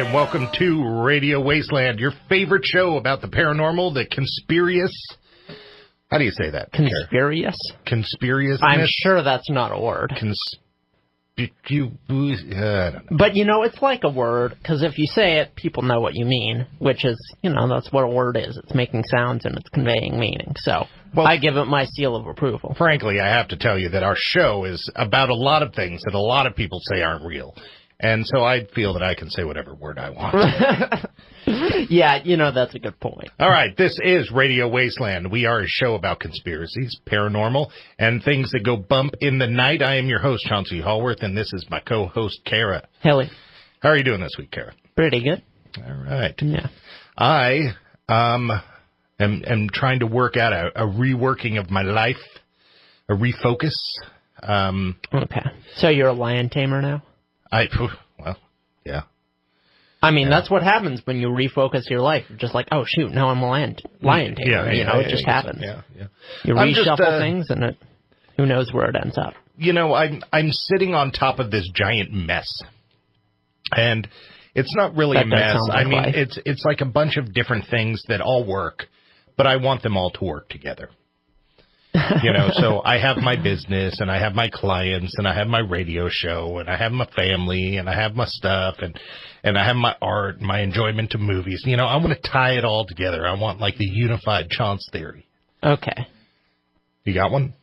and welcome to Radio Wasteland, your favorite show about the paranormal, the conspirious. How do you say that? Conspirious? Conspirious. I'm sure that's not a word. I don't know. But, it's like a word, because if you say it, people know what you mean, which is, that's what a word is. It's making sounds and it's conveying meaning. So I give it my seal of approval. Frankly, I have to tell you that our show is about a lot of things that a lot of people say aren't real. And so I feel that I can say whatever word I want. Yeah, that's a good point. All right, this is Radio Wasteland. We are a show about conspiracies, paranormal, and things that go bump in the night. I am your host, Chauncey Hallworth, and this is my co-host, Kara. Hello. How are you doing this week, Kara? Pretty good. All right. Yeah. I am trying to work out a reworking of my life, a refocus. Okay. So you're a lion tamer now? Well, yeah. I mean, that's what happens when you refocus your life. You're just like, oh, shoot, now I'm a lion tamer. It just happens. Yeah. You reshuffle things, and who knows where it ends up. I'm sitting on top of this giant mess. And it's not really a mess. It's like a bunch of different things that all work, but I want them all to work together. So I have my business, and I have my clients, and I have my radio show, and I have my family, and I have my stuff, and I have my art, my enjoyment of movies. I want to tie it all together. I want, like, the unified Chance theory. Okay. You got one?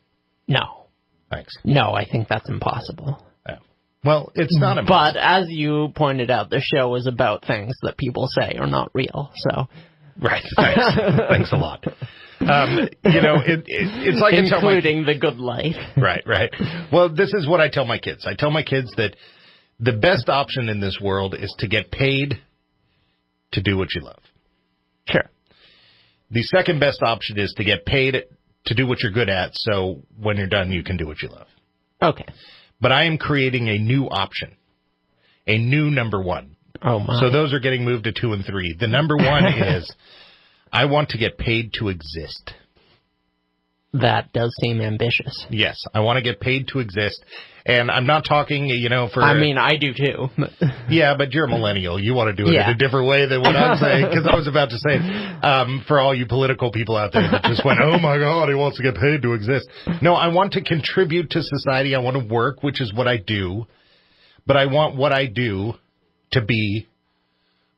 No. Thanks. No, I think that's impossible. Yeah. Well, it's not impossible. But as you pointed out, the show is about things that people say are not real, so... Right. Thanks. Thanks a lot. It's like including the good life. Right. Well, this is what I tell my kids. I tell my kids that the best option in this world is to get paid to do what you love. Sure. The second best option is to get paid to do what you're good at, so when you're done, you can do what you love. Okay. But I am creating a new option, a new number one. Oh, my. So those are getting moved to 2 and 3. The number one is I want to get paid to exist. That does seem ambitious. Yes, I want to get paid to exist. And I'm not talking, for... I mean, I do too. Yeah, but you're a millennial. You want to do it in a different way than what I'm saying. Because I was about to say, for all you political people out there that just went, oh my God, he wants to get paid to exist. No, I want to contribute to society. I want to work, which is what I do. But I want what I do to be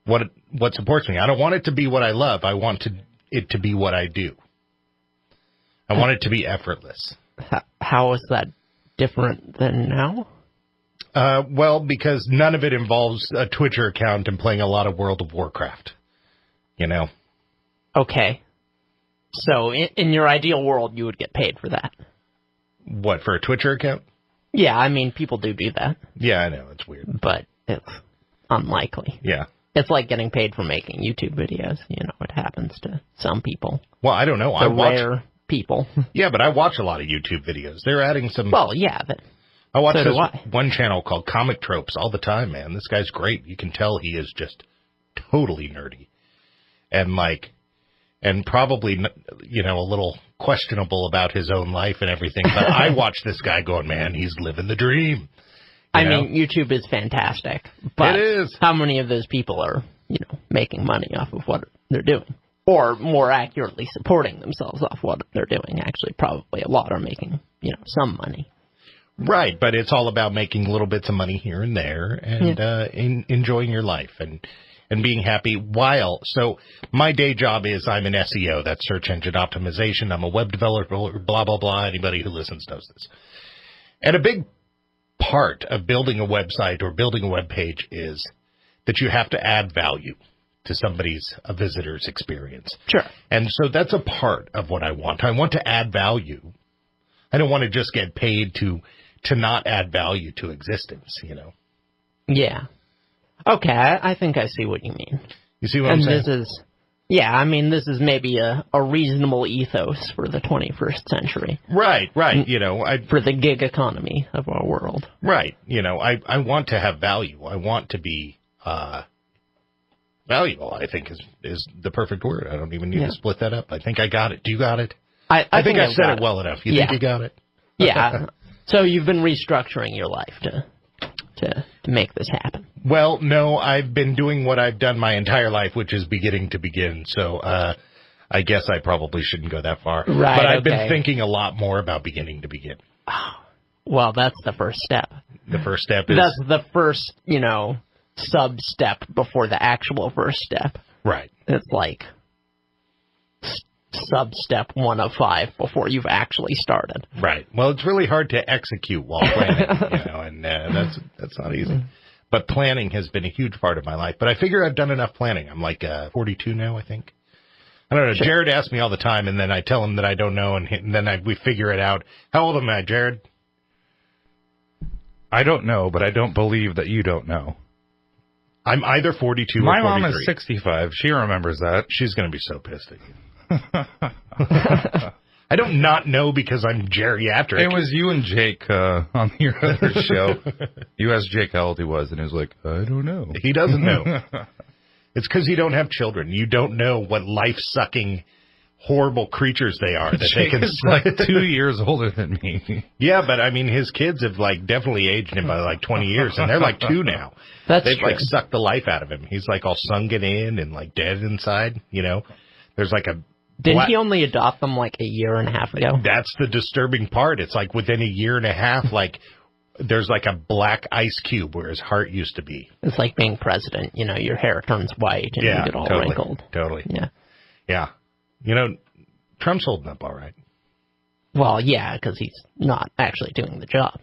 what supports me. I don't want it to be what I love. I want it to be what I do. I want it to be effortless. How is that different than now? Well, because none of it involves a Twitter account and playing a lot of World of Warcraft. Okay. So in your ideal world, you would get paid for that. What, for a Twitter account? Yeah, I mean, people do that. Yeah, I know. It's weird. But it's unlikely. Yeah. It's like getting paid for making YouTube videos. It happens to some people. Well, I don't know. Rare people. Yeah, but I watch a lot of YouTube videos. They're adding some... Well, yeah, but... I watch one channel called Comic Tropes all the time, man. This guy's great. You can tell he is just totally nerdy. And probably, a little questionable about his own life and everything. But I watch this guy going, man, he's living the dream. I mean, YouTube is fantastic. But it is. How many of those people are, making money off of what they're doing? Or more accurately, supporting themselves off what they're doing. Actually, probably a lot are making, some money. Right, but it's all about making little bits of money here and there and enjoying your life and being happy while. So my day job is I'm an SEO, that's search engine optimization. I'm a web developer, blah, blah, blah. Anybody who listens knows this. And a big part of building a website or building a web page is that you have to add value to a visitor's experience. Sure. And so that's a part of what I want. I want to add value. I don't want to just get paid to not add value to existence, Yeah. Okay, I think I see what you mean. You see what I'm saying? This is maybe a reasonable ethos for the 21st century. Right. For the gig economy of our world. Right. I want to have value. I want to be valuable, I think, is the perfect word. I don't even need to split that up. I think I got it. Do you got it? I think I said it well enough. You think you got it? Yeah. So you've been restructuring your life to make this happen? Well, no, I've been doing what I've done my entire life, which is beginning to begin. So I guess I probably shouldn't go that far. Right, but I've been thinking a lot more about beginning to begin. Oh, well, that's the first step. The first step is... That's the first, sub-step before the actual first step. Right. It's like sub-step 1 of 5 before you've actually started. Right. Well, it's really hard to execute while planning, and that's not easy. But planning has been a huge part of my life. But I figure I've done enough planning. I'm like 42 now, I think. I don't know. Sure. Jared asks me all the time, and then I tell him that I don't know, and then we figure it out. How old am I, Jared? I don't know, but I don't believe that you don't know. I'm either 42 or 43. My mom is 65. She remembers that. She's going to be so pissed at you. I don't not know because I'm geriatric. It was you and Jake on your other show. You asked Jake how old he was, and he was like, I don't know. He doesn't know. It's because you don't have children. You don't know what life-sucking, horrible creatures they are. That Jake they can is like 2 years older than me. Yeah, but I mean, his kids have definitely aged him by 20 years, and they're 2 now. They've true. Sucked the life out of him. He's all sunken in and dead inside. There's a. Didn't he only adopt them a year and a half ago? That's the disturbing part. It's within a year and a half, there's a black ice cube where his heart used to be. It's like being president. Your hair turns white and you get all wrinkled. Totally. Yeah. Yeah. Trump's holding up all right. Well, yeah, because he's not actually doing the job.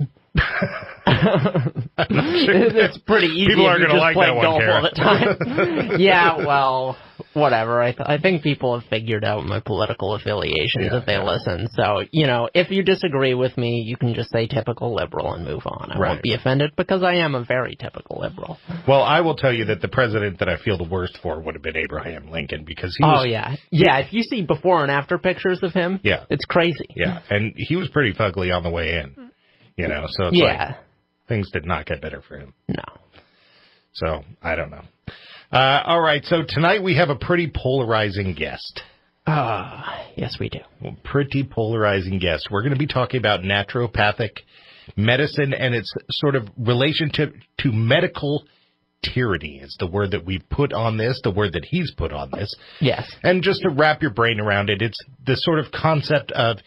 It's pretty easy. People are going to like that one, golf all the time. Yeah, well, whatever. I think people have figured out my political affiliations if they listen. So, if you disagree with me, you can just say typical liberal and move on. I won't be offended because I am a very typical liberal. Well, I will tell you that the president that I feel the worst for would have been Abraham Lincoln because he was... Oh, yeah. Yeah, if you see before and after pictures of him, it's crazy. Yeah, and he was pretty fugly on the way in. So it's things did not get better for him. No. So, I don't know. All right, so tonight we have a pretty polarizing guest. Yes, we do. Well, pretty polarizing guest. We're going to be talking about naturopathic medicine and its sort of relationship to medical tyranny is the word that we've put on this, the word that he's put on this. Yes. And just to wrap your brain around it, it's the sort of concept of,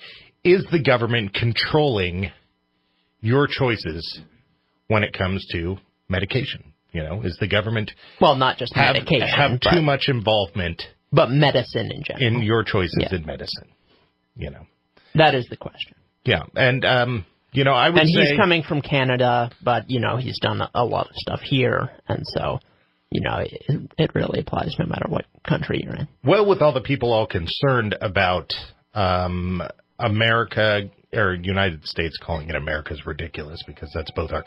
is the government controlling your choices when it comes to medication? Is the government... Well, not just medication. Have too much involvement... But medicine in general. In your choices in medicine. That is the question. Yeah, and, I would say... And he's coming from Canada, but, he's done a lot of stuff here, and so... it really applies no matter what country you're in. Well, with all the people all concerned about America, or United States calling it America is ridiculous because that's both our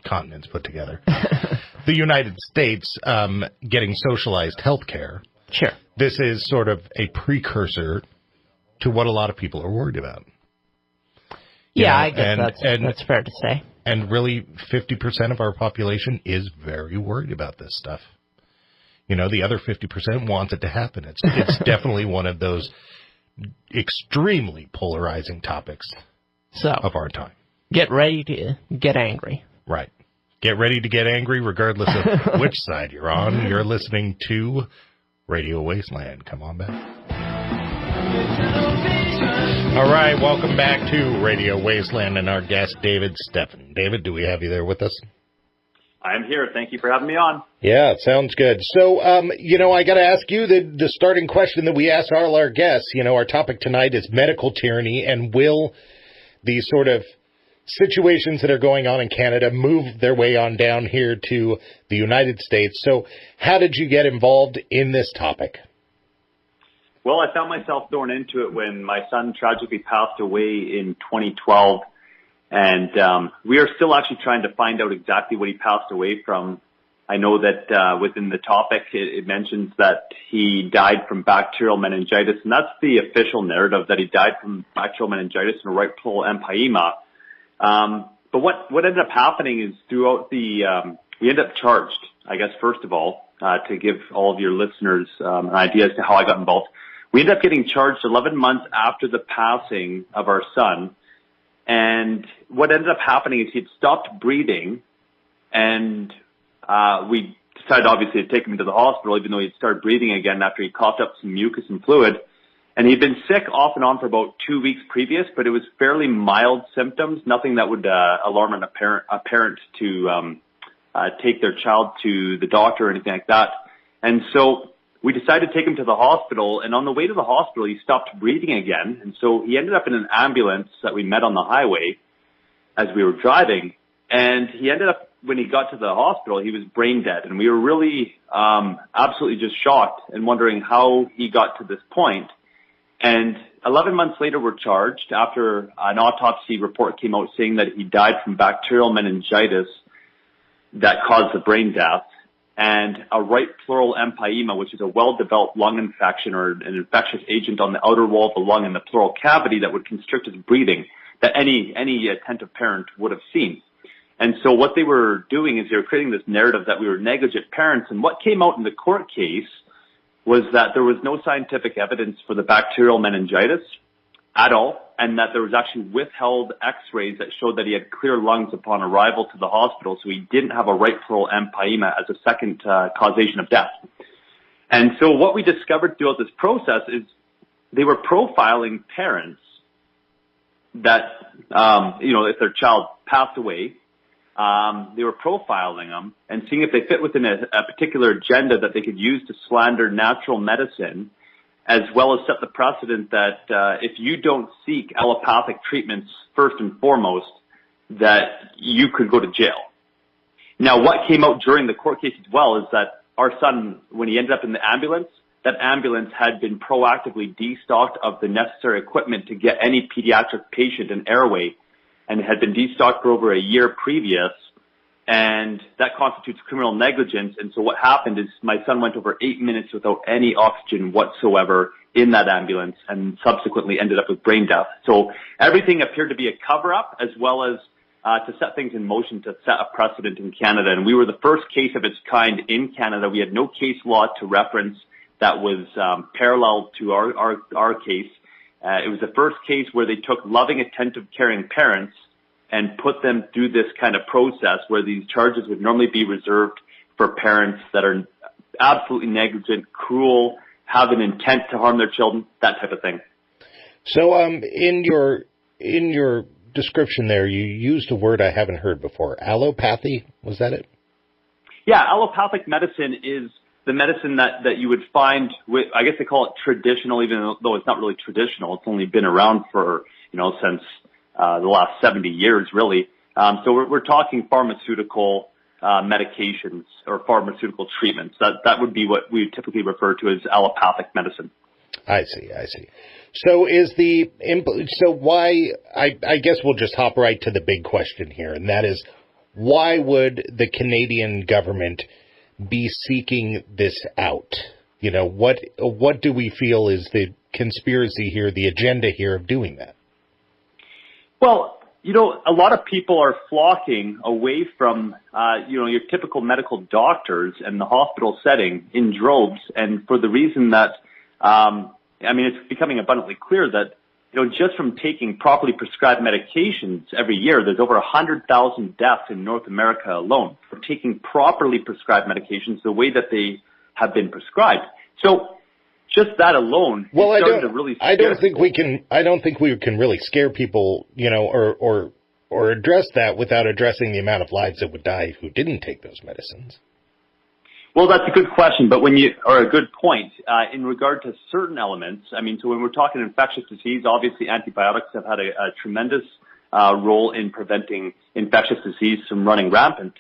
continents put together. The United States getting socialized health care. Sure. This is sort of a precursor to what a lot of people are worried about. I guess that's fair to say. And really, 50% of our population is very worried about this stuff. The other 50% wants it to happen. It's definitely one of those extremely polarizing topics of our time. Get ready to get angry. Right. Get ready to get angry regardless of which side you're on. You're listening to Radio Wasteland. Come on back. All right, welcome back to Radio Wasteland and our guest, David Stephan. David, do we have you there with us? I'm here. Thank you for having me on. Yeah, sounds good. So, I got to ask you the starting question that we ask all our guests. Our topic tonight is medical tyranny, and will these sort of situations that are going on in Canada move their way on down here to the United States? So, how did you get involved in this topic? Well, I found myself thrown into it when my son tragically passed away in 2012. And we are still actually trying to find out exactly what he passed away from. I know that within the topic, it mentions that he died from bacterial meningitis, and that's the official narrative, that he died from bacterial meningitis and right pull empyema. But what ended up happening is throughout we ended up charged, I guess, first of all, to give all of your listeners an idea as to how I got involved. We ended up getting charged 11 months after the passing of our son. And what ended up happening is he'd stopped breathing and we decided obviously to take him to the hospital, even though he'd started breathing again after he coughed up some mucus and fluid. And he'd been sick off and on for about 2 weeks previous, but it was fairly mild symptoms, nothing that would alarm a parent to take their child to the doctor or anything like that. And so we decided to take him to the hospital, and on the way to the hospital, he stopped breathing again. And so he ended up in an ambulance that we met on the highway as we were driving. And he ended up, when he got to the hospital, he was brain dead. And we were really absolutely just shocked and wondering how he got to this point. And 11 months later, we're charged after an autopsy report came out saying that he died from bacterial meningitis that caused the brain death, and a right pleural empyema, which is a well-developed lung infection or an infectious agent on the outer wall of the lung in the pleural cavity that would constrict his breathing, that any attentive parent would have seen. And so what they were doing is they were creating this narrative that we were negligent parents. And what came out in the court case was that there was no scientific evidence for the bacterial meningitis at all, and that there was actually withheld x-rays that showed that he had clear lungs upon arrival to the hospital, so he didn't have a right pleural empyema as a second causation of death. And so what we discovered throughout this process is they were profiling parents that, if their child passed away, they were profiling them and seeing if they fit within a particular agenda that they could use to slander natural medicine, as well as set the precedent that if you don't seek allopathic treatments first and foremost, that you could go to jail. Now, what came out during the court case as well is that our son, when he ended up in the ambulance, that ambulance had been proactively destocked of the necessary equipment to get any pediatric patient an airway, and had been destocked for over a year previous, and that constitutes criminal negligence. And so what happened is my son went over 8 minutes without any oxygen whatsoever in that ambulance and subsequently ended up with brain death. So everything appeared to be a cover-up, as well as to set things in motion to set a precedent in Canada. And we were the first case of its kind in Canada. We had no case law to reference that was parallel to our case. It was the first case where they took loving, attentive, caring parents and put them through this kind of process where these charges would normally be reserved for parents that are absolutely negligent, cruel, have an intent to harm their children, that type of thing. So in your description there, you used a word I haven't heard before. Allopathy, was that it? Yeah, allopathic medicine is the medicine that you would find with, I guess they call it traditional, even though it's not really traditional. It's only been around for, since the last 70 years, really. So we're talking pharmaceutical medications or pharmaceutical treatments. That would be what we typically refer to as allopathic medicine. I see. So I guess we'll just hop right to the big question here, and that is, why would the Canadian government be seeking this out? What do we feel is the conspiracy here, the agenda here of doing that? Well, a lot of people are flocking away from, your typical medical doctors and the hospital setting in droves, and for the reason that, it's becoming abundantly clear that, just from taking properly prescribed medications every year, there's over 100,000 deaths in North America alone for taking properly prescribed medications the way that they have been prescribed. So just that alone is starting to really scare people. I don't think we can really scare people, or address that without addressing the amount of lives that would die who didn't take those medicines. Well, that's a good question, but a good point, in regard to certain elements. So when we're talking infectious disease, obviously antibiotics have had a tremendous role in preventing infectious disease from running rampant.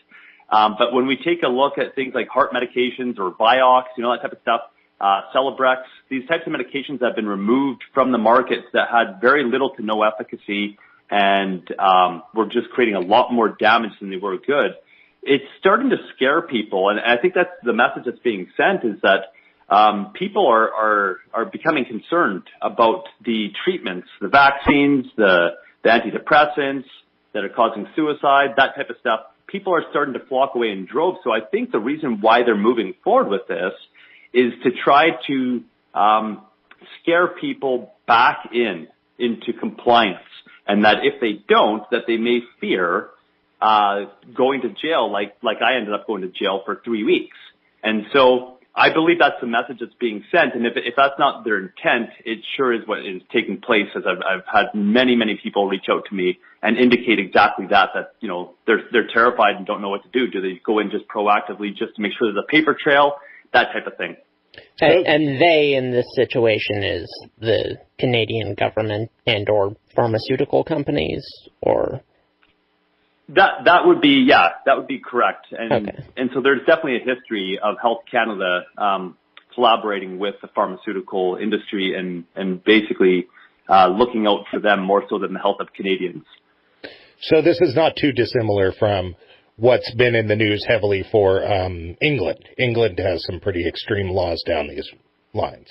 But when we take a look at things like heart medications or Vioxx, that type of stuff, Celebrex, these types of medications have been removed from the markets that had very little to no efficacy and were just creating a lot more damage than they were good. It's starting to scare people, and I think that's the message that's being sent, is that people are becoming concerned about the treatments, the vaccines, the antidepressants that are causing suicide, that type of stuff. People are starting to flock away in droves. So I think the reason why they're moving forward with this is to try to scare people back into compliance, and that if they don't, that they may fear going to jail like I ended up going to jail for 3 weeks. And so I believe that's the message that's being sent. And if that's not their intent, it sure is what is taking place, as I've had many people reach out to me and indicate exactly that, you know, they're terrified and don't know what to do. Do they go in just proactively just to make sure there's a paper trail, that type of thing? And they, in this situation, is the Canadian government and or pharmaceutical companies, or? That would be correct. And so there's definitely a history of Health Canada collaborating with the pharmaceutical industry and basically looking out for them more so than the health of Canadians. So this is not too dissimilar from what's been in the news heavily for England. England has some pretty extreme laws down these lines.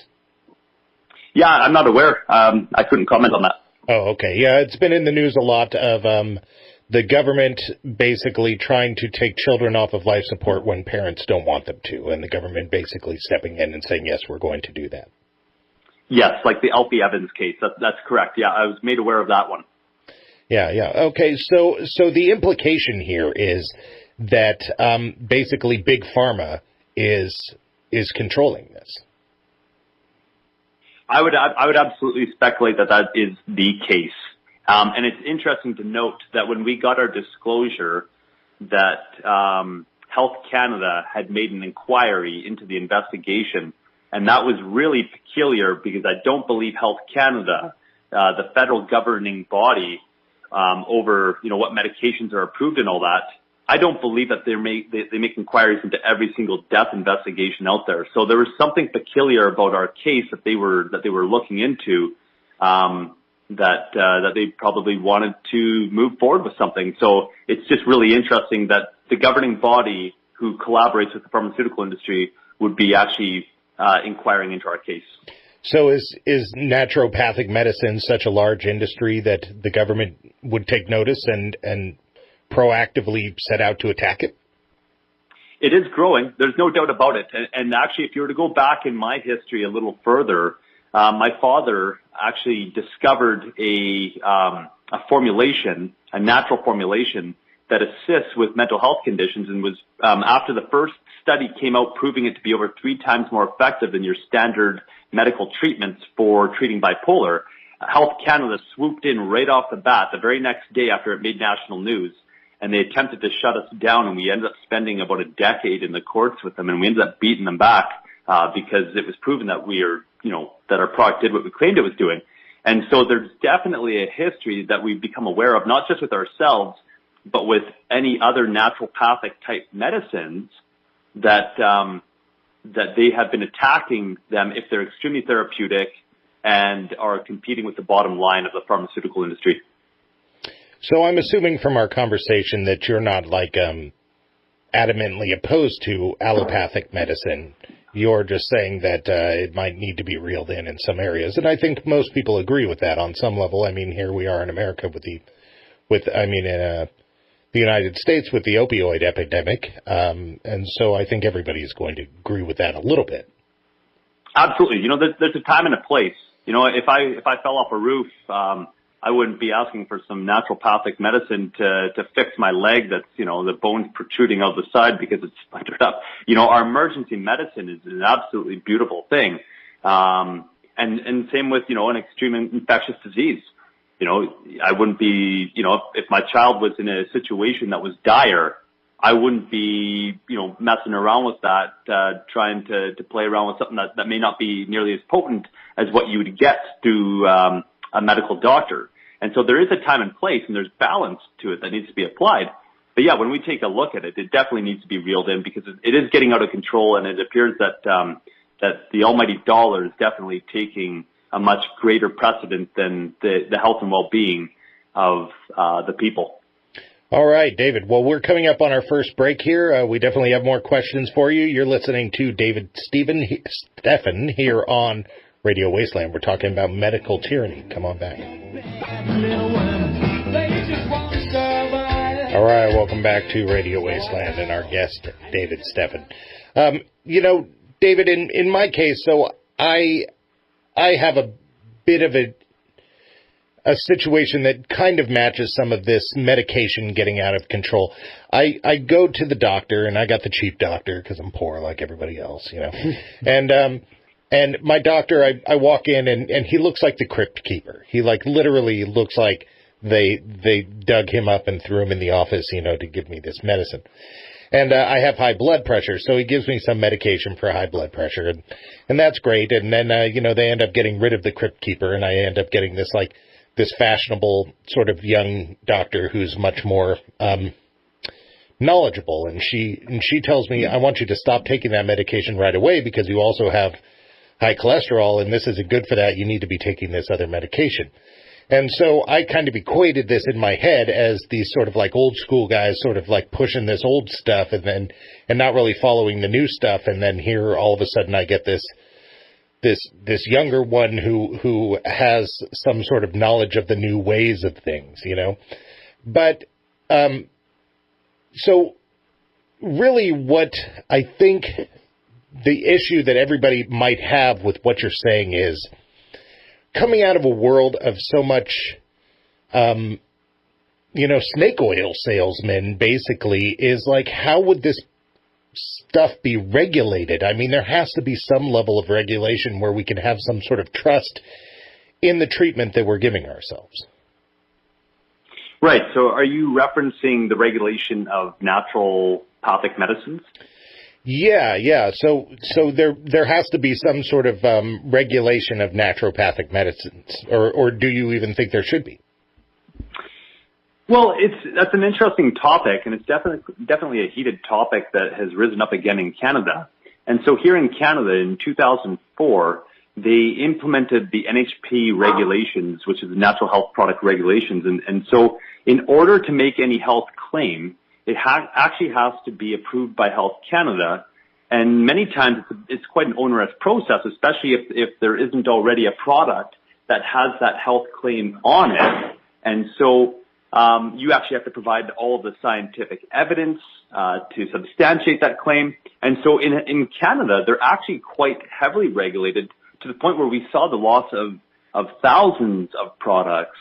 Yeah, I'm not aware. I couldn't comment on that. Oh, okay. Yeah, it's been in the news a lot of the government basically trying to take children off of life support when parents don't want them to, and the government basically stepping in and saying, yes, we're going to do that. Yes, like the Alfie Evans case. That's correct. Yeah, I was made aware of that one. Yeah. Okay, so the implication here is that basically Big Pharma is controlling this. I would absolutely speculate that is the case. And it's interesting to note that when we got our disclosure that Health Canada had made an inquiry into the investigation, and that was really peculiar because I don't believe Health Canada, the federal governing body, over, you know, what medications are approved and all that, I don't believe that they make inquiries into every single death investigation out there. So there was something peculiar about our case that they were looking into, that they probably wanted to move forward with something. So it's just really interesting that the governing body who collaborates with the pharmaceutical industry would be actually inquiring into our case. So is naturopathic medicine such a large industry that the government would take notice and proactively set out to attack it? It is growing. There's no doubt about it. And actually, if you were to go back in my history a little further, my father actually discovered a formulation, a natural formulation that assists with mental health conditions, and was after the first study came out proving it to be over 3 times more effective than your standard medical treatments for treating bipolar, Health Canada swooped in right off the bat the very next day after it made national news, and they attempted to shut us down, and we ended up spending about a decade in the courts with them, and we ended up beating them back because it was proven that that our product did what we claimed it was doing. And so there's definitely a history that we've become aware of, not just with ourselves, but with any other naturopathic type medicines that they have been attacking them if they're extremely therapeutic and are competing with the bottom line of the pharmaceutical industry. So I'm assuming from our conversation that you're not like adamantly opposed to allopathic medicine. You're just saying that it might need to be reeled in some areas, and I think most people agree with that on some level. I mean, here we are in America the United States with the opioid epidemic, and so I think everybody's going to agree with that a little bit. Absolutely. You know, there's a time and a place. You know, if I fell off a roof, I wouldn't be asking for some naturopathic medicine to fix my leg that's, you know, the bone's protruding out the side because it's splintered up. You know, our emergency medicine is an absolutely beautiful thing. And same with, you know, an extreme infectious disease. You know, I wouldn't be, you know, if my child was in a situation that was dire, I wouldn't be, you know, messing around with that, trying to play around with something that may not be nearly as potent as what you would get through a medical doctor. And so there is a time and place, and there's balance to it that needs to be applied. But yeah, when we take a look at it, it definitely needs to be reeled in because it is getting out of control, and it appears that the almighty dollar is definitely taking a much greater precedent than the health and well-being of the people. All right, David. Well, we're coming up on our first break here. We definitely have more questions for you. You're listening to Stephan here on Radio Wasteland. We're talking about medical tyranny. Come on back. All right, welcome back to Radio Wasteland and our guest, David Stephan. You know, David, in my case, so I have a bit of a situation that kind of matches some of this medication getting out of control. I go to the doctor, and I got the cheap doctor because I'm poor like everybody else, you know. And my doctor, I walk in, and he looks like the crypt keeper. He like literally looks like they dug him up and threw him in the office, you know, to give me this medicine. And I have high blood pressure, so he gives me some medication for high blood pressure, and that's great. And then, you know, they end up getting rid of the crypt keeper, and I end up getting this fashionable sort of young doctor who's much more knowledgeable. And she tells me, I want you to stop taking that medication right away because you also have high cholesterol, and this isn't good for that. You need to be taking this other medication. And so I kind of equated this in my head as these sort of like old school guys sort of like pushing this old stuff and not really following the new stuff. And then here all of a sudden I get this younger one who has some sort of knowledge of the new ways of things, you know. But so really what I think the issue that everybody might have with what you're saying is coming out of a world of so much, you know, snake oil salesmen, basically, is like, how would this stuff be regulated? I mean, there has to be some level of regulation where we can have some sort of trust in the treatment that we're giving ourselves. Right. So are you referencing the regulation of naturopathic medicines? Yeah. So there has to be some sort of regulation of naturopathic medicines, or do you even think there should be? Well, that's an interesting topic, and it's definitely a heated topic that has risen up again in Canada. And so here in Canada in 2004, they implemented the NHP regulations, which is the Natural Health Product Regulations. And so in order to make any health claim, it actually has to be approved by Health Canada, and many times it's quite an onerous process, especially if there isn't already a product that has that health claim on it. And so you actually have to provide all of the scientific evidence to substantiate that claim. And so in Canada, they're actually quite heavily regulated to the point where we saw the loss of thousands of products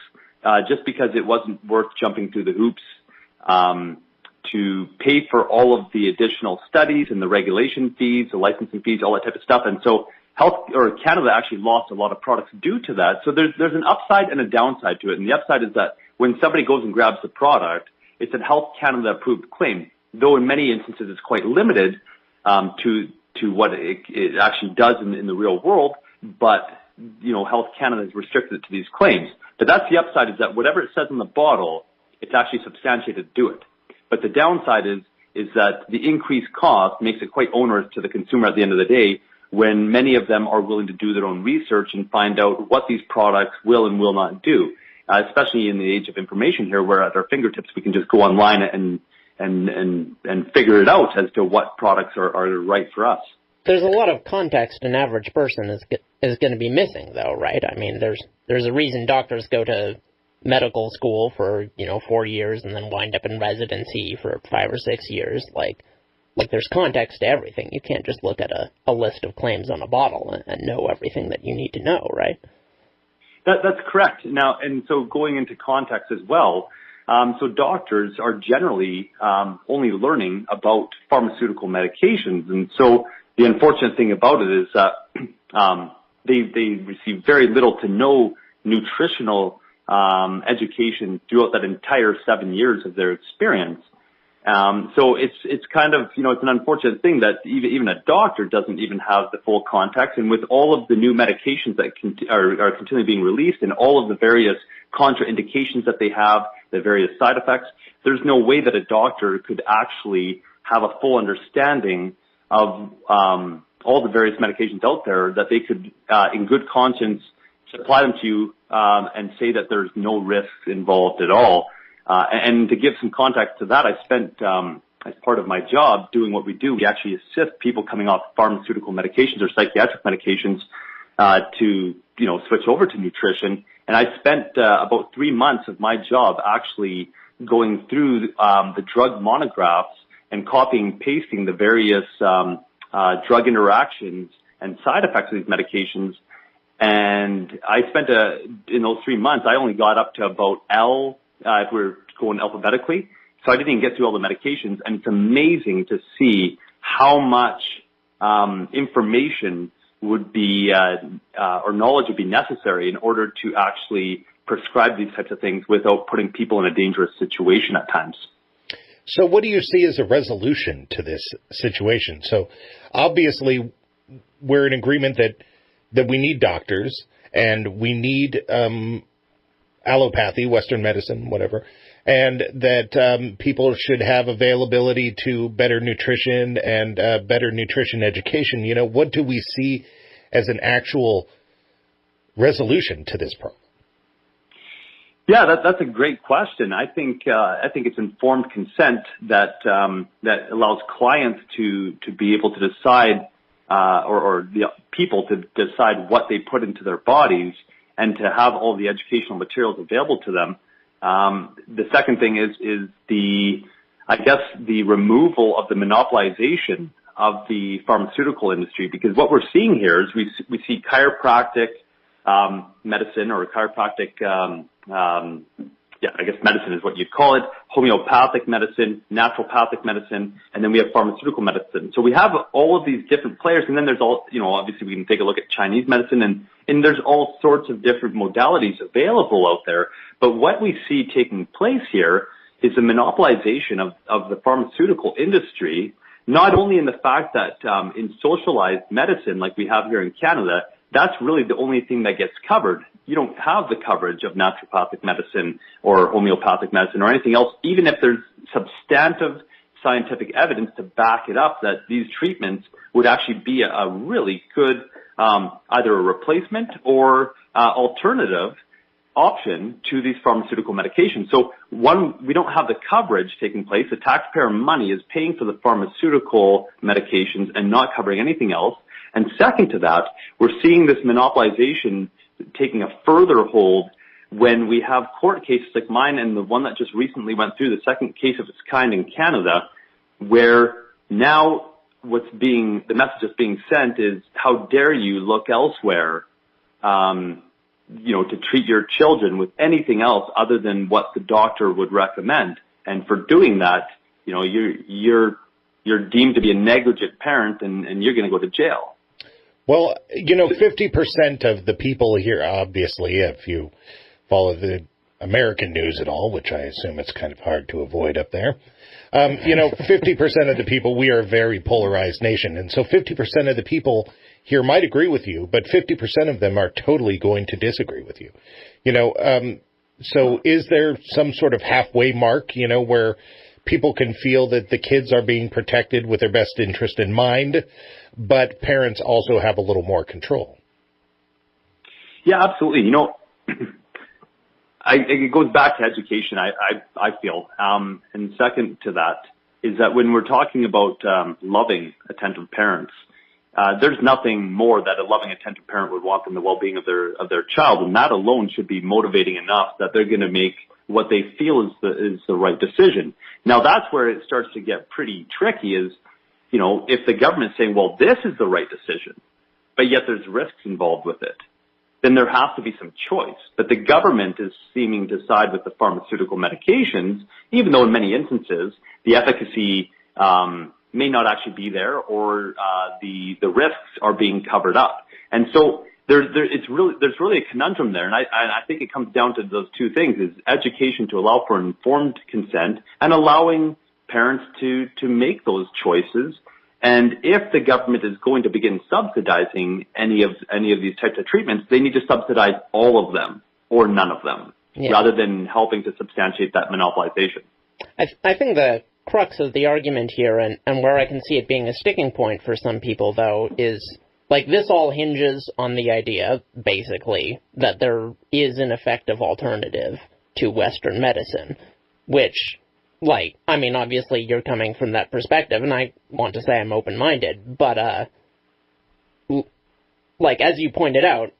just because it wasn't worth jumping through the hoops to pay for all of the additional studies and the regulation fees, the licensing fees, all that type of stuff. And so Canada actually lost a lot of products due to that. So there's an upside and a downside to it. And the upside is that when somebody goes and grabs the product, it's a Health Canada approved claim, though in many instances it's quite limited to what it actually does in the real world. But, you know, Health Canada has restricted it to these claims. But that's the upside, is that whatever it says on the bottle, it's actually substantiated to do it. But the downside is that the increased cost makes it quite onerous to the consumer at the end of the day, when many of them are willing to do their own research and find out what these products will and will not do. Especially in the age of information here, where at our fingertips we can just go online and figure it out as to what products are right for us. There's a lot of context an average person is going to be missing, though, right? I mean, there's a reason doctors go to medical school for 4 years and then wind up in residency for 5 or 6 years. Like there's context to everything. You can't just look at a list of claims on a bottle and know everything that you need to know, right? That's correct. Now, and so going into context as well, so doctors are generally only learning about pharmaceutical medications. And so the unfortunate thing about it is that they receive very little to no nutritional education throughout that entire 7 years of their experience. So it's kind of, it's an unfortunate thing that even a doctor doesn't even have the full context. And with all of the new medications that are continually being released and all of the various contraindications that they have, the various side effects, there's no way that a doctor could actually have a full understanding of all the various medications out there that they could, in good conscience, supply them to you and say that there's no risks involved at all. And to give some context to that, I spent, as part of my job doing what we do, we actually assist people coming off pharmaceutical medications or psychiatric medications to, switch over to nutrition. And I spent about 3 months of my job actually going through the drug monographs and copying and pasting the various drug interactions and side effects of these medications And I spent in those 3 months, I only got up to about L, if we're going alphabetically. So I didn't even get through all the medications. And it's amazing to see how much information would be, or knowledge would be necessary in order to actually prescribe these types of things without putting people in a dangerous situation at times. So what do you see as a resolution to this situation? So obviously we're in agreement that we need doctors and we need allopathy, Western medicine, whatever, and that people should have availability to better nutrition and better nutrition education. You know, what do we see as an actual resolution to this problem? Yeah, that's a great question. I think it's informed consent that allows clients to be able to decide, or the people to decide what they put into their bodies, and to have all the educational materials available to them. The second thing is the removal of the monopolization of the pharmaceutical industry, because what we're seeing here is we see chiropractic medicine, or chiropractic, I guess medicine is what you'd call it, homeopathic medicine, naturopathic medicine, and then we have pharmaceutical medicine. So we have all of these different players, and then there's all, obviously we can take a look at Chinese medicine, and there's all sorts of different modalities available out there. But what we see taking place here is the monopolization of the pharmaceutical industry, not only in the fact that in socialized medicine like we have here in Canada, that's really the only thing that gets covered. You don't have the coverage of naturopathic medicine or homeopathic medicine or anything else, even if there's substantive scientific evidence to back it up that these treatments would actually be a really good either a replacement or alternative option to these pharmaceutical medications. So one, we don't have the coverage taking place. The taxpayer money is paying for the pharmaceutical medications and not covering anything else. And second to that, we're seeing this monopolization taking a further hold when we have court cases like mine and the one that just recently went through, the second case of its kind in Canada, where now the message that's being sent is, how dare you look elsewhere, to treat your children with anything else other than what the doctor would recommend. And for doing that, you're deemed to be a negligent parent and you're going to go to jail. Well, 50% of the people here, obviously, if you follow the American news at all, which I assume it's kind of hard to avoid up there, 50% of the people, we are a very polarized nation. And so 50% of the people here might agree with you, but 50% of them are totally going to disagree with you. So is there some sort of halfway mark, where people can feel that the kids are being protected with their best interest in mind, but parents also have a little more control? Yeah, absolutely. It goes back to education, I feel. And second to that is that when we're talking about loving, attentive parents, there's nothing more that a loving, attentive parent would want than the well-being of their child, and that alone should be motivating enough that they're going to make what they feel is the right decision. Now, that's where it starts to get pretty tricky is, if the government's saying, well, this is the right decision, but yet there's risks involved with it, then there has to be some choice. But the government is seeming to side with the pharmaceutical medications, even though in many instances the efficacy may not actually be there, or the risks are being covered up. And so there's really a conundrum there, and I think it comes down to those two things: is education to allow for informed consent and allowing parents to make those choices. And if the government is going to begin subsidizing any of these types of treatments, they need to subsidize all of them or none of them, rather than helping to substantiate that monopolization. I think the crux of the argument here, and where I can see it being a sticking point for some people, though, is, this all hinges on the idea, basically, that there is an effective alternative to Western medicine, which, obviously you're coming from that perspective, and I want to say I'm open-minded, but, as you pointed out,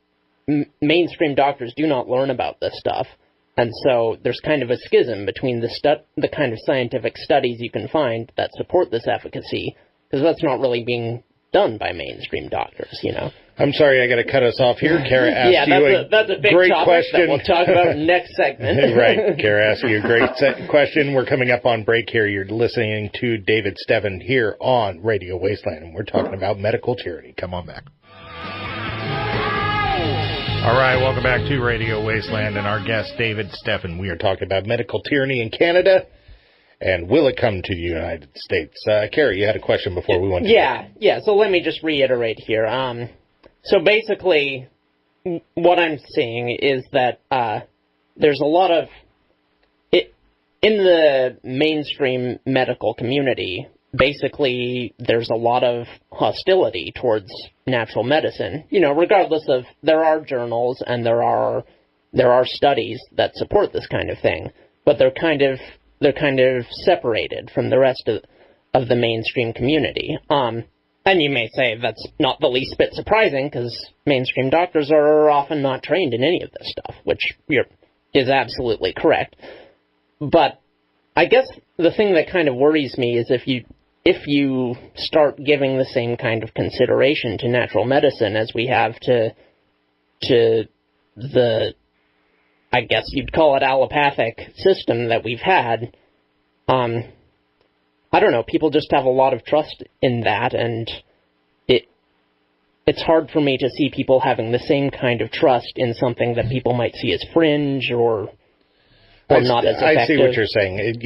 mainstream doctors do not learn about this stuff, and so there's kind of a schism between the kind of scientific studies you can find that support this efficacy, because that's not really being done by mainstream doctors, I'm sorry, I got to cut us off here. Kara asked that's a big great topic question. That we'll talk about next segment. Right, Kara asked you a great question. We're coming up on break here. You're listening to David Stephan here on Radio Wasteland, and we're talking about medical tyranny. Come on back. All right, welcome back to Radio Wasteland and our guest, David Stephan. We are talking about medical tyranny in Canada, and will it come to the United States? Kara, you had a question before we went to Yeah, so let me just reiterate here. So basically, what I'm seeing is that there's a lot of... in the mainstream medical community, basically, there's a lot of hostility towards natural medicine. You know, regardless of, there are journals and there are studies that support this kind of thing, but they're kind of separated from the rest of the mainstream community. And you may say that's not the least bit surprising, because mainstream doctors are often not trained in any of this stuff, which is absolutely correct. But I guess the thing that kind of worries me is if you start giving the same kind of consideration to natural medicine as we have to the, I guess you'd call it, allopathic system that we've had, I don't know, people just have a lot of trust in that, and it's hard for me to see people having the same kind of trust in something that people might see as fringe or not as effective. I see what you're saying.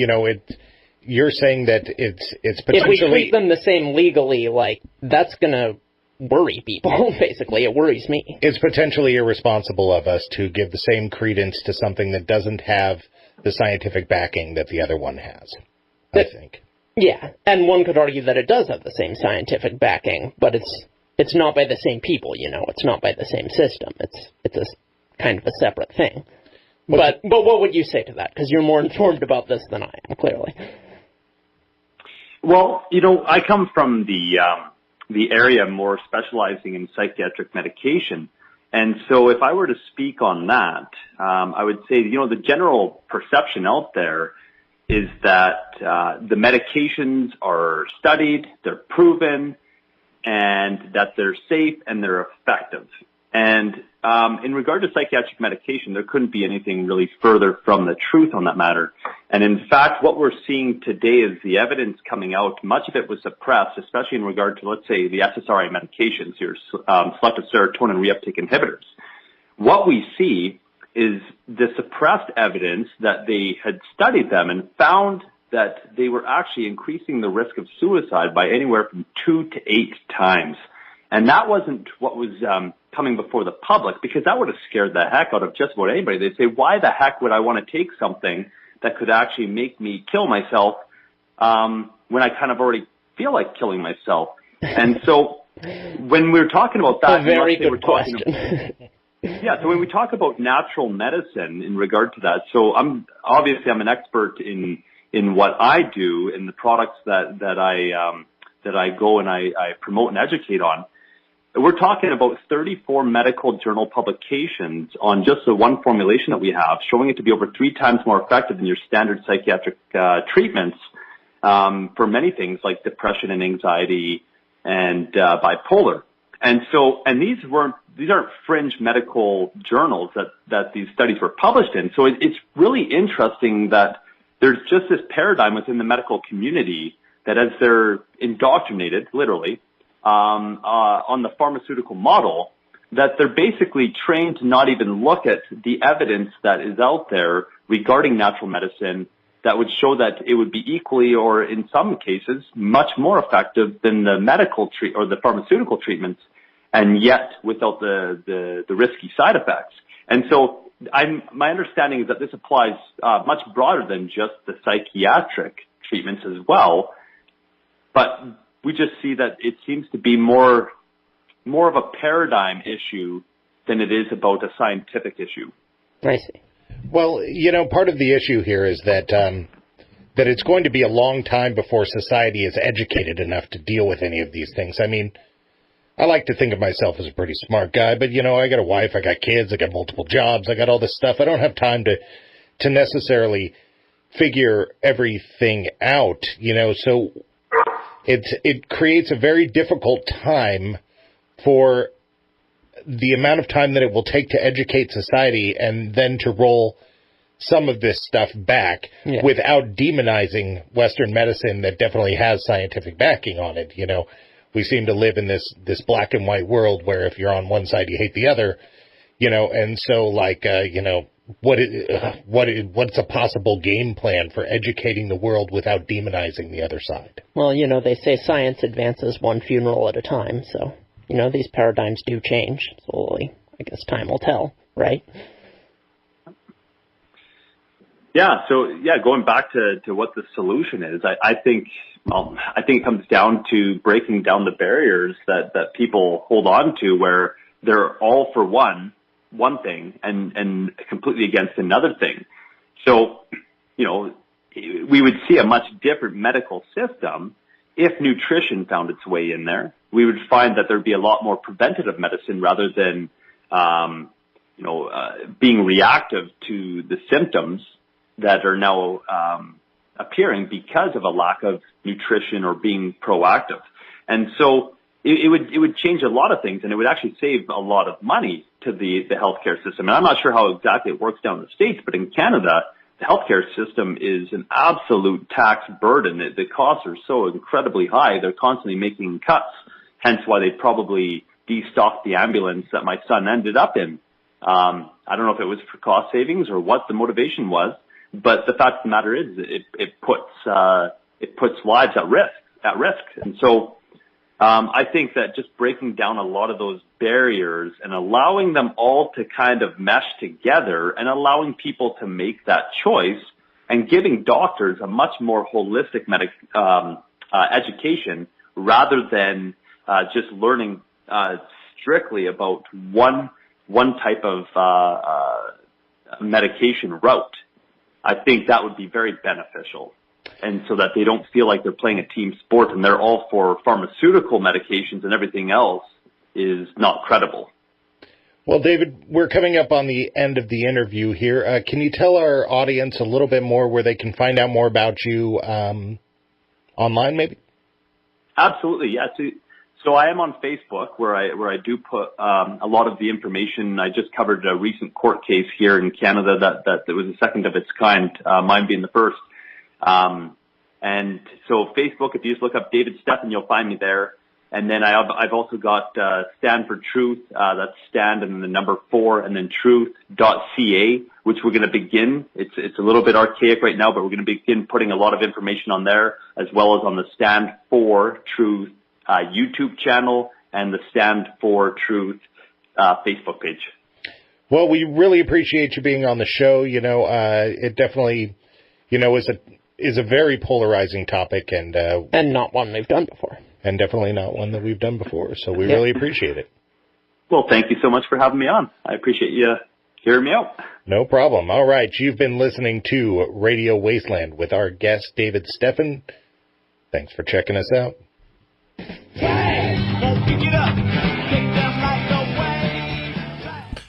You're saying that it's potentially... If we treat them the same legally, that's going to worry people, basically. It worries me. It's potentially irresponsible of us to give the same credence to something that doesn't have the scientific backing that the other one has, I think. Yeah, and one could argue that it does have the same scientific backing, but it's not by the same people, It's not by the same system. It's a kind of a separate thing. But what would you say to that? Because you're more informed about this than I am, clearly. Well, I come from the area more specializing in psychiatric medication. And so if I were to speak on that, I would say, the general perception out there is that the medications are studied, they're proven, and that they're safe and they're effective. And in regard to psychiatric medication, there couldn't be anything really further from the truth on that matter. And in fact, what we're seeing today is the evidence coming out. Much of it was suppressed, especially in regard to, let's say, the SSRI medications, your selective serotonin reuptake inhibitors. What we see is the suppressed evidence that they had studied them and found that they were actually increasing the risk of suicide by anywhere from 2 to 8 times. And that wasn't what was coming before the public, because that would have scared the heck out of just about anybody. They'd say, why the heck would I want to take something that could actually make me kill myself when I kind of already feel like killing myself? And so when we're talking about that... A very good question. So when we talk about natural medicine in regard to that, so I'm an expert in what I do, in the products that I go and I promote and educate on. We're talking about 34 medical journal publications on just the one formulation that we have, showing it to be over 3 times more effective than your standard psychiatric treatments for many things like depression and anxiety and bipolar. And these aren't fringe medical journals that these studies were published in. So it's really interesting that there's just this paradigm within the medical community that as they're indoctrinated, literally, on the pharmaceutical model, that they're basically trained to not even look at the evidence that is out there regarding natural medicine that would show that it would be equally, or in some cases, much more effective than the medical or the pharmaceutical treatments, and yet without the risky side effects. And so my understanding is that this applies much broader than just the psychiatric treatments as well, but we just see that it seems to be more of a paradigm issue than it is about a scientific issue. I see. Well, part of the issue here is that it's going to be a long time before society is educated enough to deal with any of these things. I mean, I like to think of myself as a pretty smart guy, but, I got a wife, I got kids, I got multiple jobs, I got all this stuff. I don't have time to necessarily figure everything out, so it creates a very difficult time for the amount of time that it will take to educate society and then to roll some of this stuff back without demonizing Western medicine that definitely has scientific backing on it. You know, we seem to live in this black and white world where if you're on one side, you hate the other, you know, and so like, you know, what's a possible game plan for educating the world without demonizing the other side? Well, you know, they say science advances one funeral at a time, so, you know, these paradigms do change slowly. I guess time will tell, right? Yeah, so, going back to what the solution is, I think it comes down to breaking down the barriers that people hold on to, where they're all for one thing and completely against another thing. So, you know, we would see a much different medical system if nutrition found its way in there. We would find that there'd be a lot more preventative medicine rather than, being reactive to the symptoms that are now appearing because of a lack of nutrition or being proactive. And so it would change a lot of things, and it would actually save a lot of money to the healthcare system. And I'm not sure how exactly it works down in the States, but in Canada, the healthcare system is an absolute tax burden. The costs are so incredibly high, they're constantly making cuts, hence why they probably destocked the ambulance that my son ended up in. I don't know if it was for cost savings or what the motivation was, but the fact of the matter is it puts lives at risk. And so I think that just breaking down a lot of those barriers and allowing them all to kind of mesh together and allowing people to make that choice and giving doctors a much more holistic education rather than just learning strictly about one type of medication route. I think that would be very beneficial. And so that they don't feel like they're playing a team sport and they're all for pharmaceutical medications and everything else is not credible. Well, David, we're coming up on the end of the interview here. Can you tell our audience a little bit more where they can find out more about you online, maybe? Absolutely, yes. So I am on Facebook where I do put a lot of the information. I just covered a recent court case here in Canada that was the second of its kind, mine being the first. And so Facebook, if you just look up David Stephan, you'll find me there. And then I've also got Stand for Truth. That's Stand and the number 4 and then truth.ca, which we're going to begin. It's a little bit archaic right now, but we're going to begin putting a lot of information on there, as well as on the Stand for Truth YouTube channel and the Stand for Truth Facebook page. Well, we really appreciate you being on the show. You know, it definitely, you know, is a very polarizing topic and not one we've done before. And definitely not one that we've done before. So we really appreciate it. Well, thank you so much for having me on. I appreciate you hearing me out. No problem. All right. You've been listening to Radio Wasteland with our guest, David Stephan. Thanks for checking us out.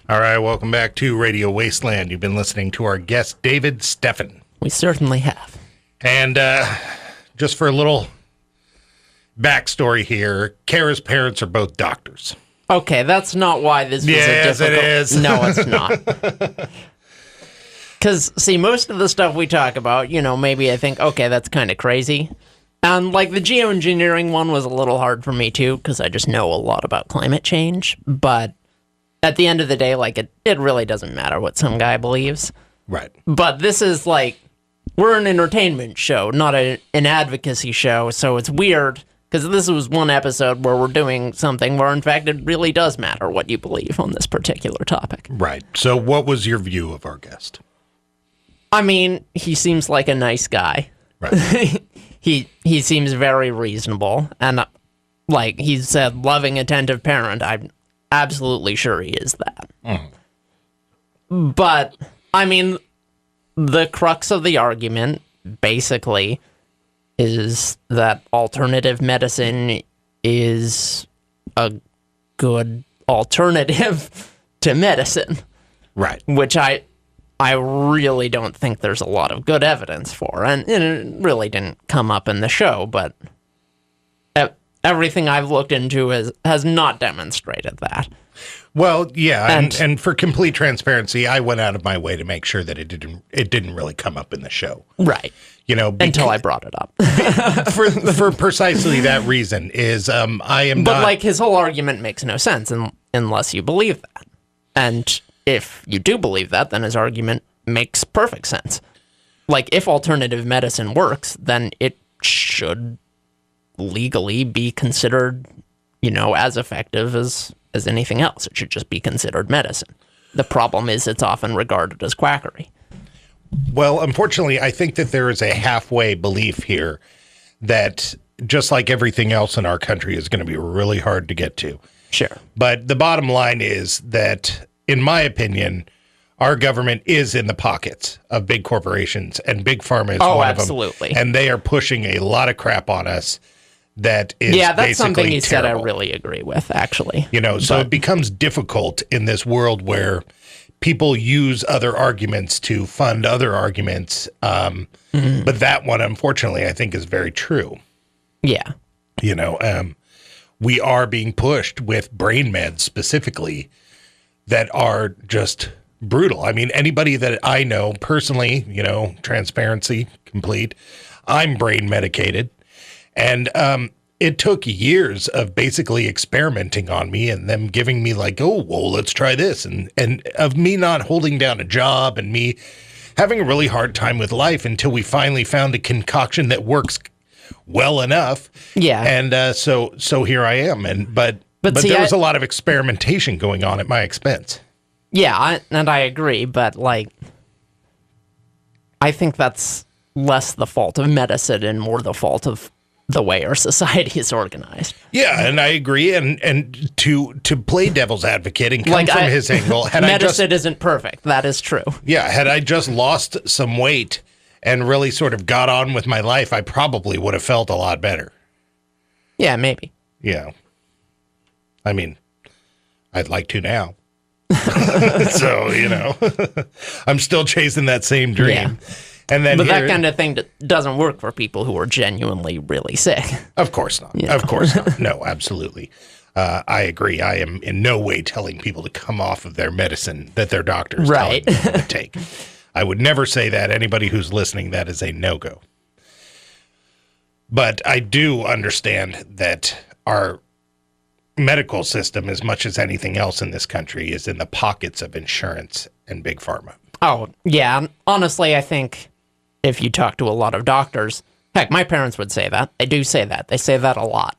All right. Welcome back to Radio Wasteland. You've been listening to our guest, David Stephan. We certainly have. And just for a little backstory here, Kara's parents are both doctors. Okay, that's not why this was a difficult... Yes, it is. No, it's not. Because, see, most of the stuff we talk about, you know, maybe I think, okay, that's kind of crazy. And, like, the geoengineering one was a little hard for me, too, because I just know a lot about climate change. But at the end of the day, like, it really doesn't matter what some guy believes. Right. But this is, like, we're an entertainment show, not an advocacy show, so it's weird... Because this was one episode where we're doing something where, in fact, it really does matter what you believe on this particular topic. Right. So what was your view of our guest? I mean, he seems like a nice guy. Right. He seems very reasonable. And, like he said, loving, attentive parent. I'm absolutely sure he is that. Mm. But, I mean, the crux of the argument, basically... is that alternative medicine is a good alternative to medicine. Right. Which I really don't think there's a lot of good evidence for. And it really didn't come up in the show, but everything I've looked into has not demonstrated that. Well, yeah, and for complete transparency, I went out of my way to make sure that it didn't really come up in the show. Right. Until I brought it up. for precisely that reason is I am But not... like his whole argument makes no sense unless you believe that. And if you do believe that, then his argument makes perfect sense. Like, if alternative medicine works, then it should legally be considered, as effective as anything else. It should just be considered medicine. The problem is it's often regarded as quackery. Well, unfortunately, I think that there is a halfway belief here that just like everything else in our country is going to be really hard to get to. Sure. But the bottom line is that, in my opinion, our government is in the pockets of big corporations, and Big Pharma is one absolutely. of them. And they are pushing a lot of crap on us that is that's something he terrible. said I really agree with, actually. So it becomes difficult in this world where people use other arguments to fund other arguments. But that one, unfortunately, I think is very true. Yeah. We are being pushed with brain meds specifically that are just brutal. I mean, anybody that I know personally, transparency complete, I'm brain medicated. And it took years of basically experimenting on me and them giving me like, oh, well, let's try this. And of me not holding down a job and me having a really hard time with life until we finally found a concoction that works well enough. Yeah. And so here I am. But see, there was a lot of experimentation going on at my expense. Yeah, and I agree. But I think that's less the fault of medicine and more the fault of the way our society is organized. Yeah, and I agree. And to play devil's advocate and come from his angle, medicine isn't perfect. That is true. Yeah, had I just lost some weight and really sort of got on with my life, I probably would have felt a lot better. Yeah, maybe. Yeah. I mean, I'd like to now. So, I'm still chasing that same dream. Yeah. And then that kind of thing doesn't work for people who are genuinely really sick. Of course not. Of course not. No, absolutely. I agree. I am in no way telling people to come off of their medicine that their doctors tell them to take. I would never say that. Anybody who's listening, that is a no-go. But I do understand that our medical system, as much as anything else in this country, is in the pockets of insurance and Big Pharma. Oh, yeah. Honestly, I think if you talk to a lot of doctors, heck, my parents would say that. They do say that. They say that a lot.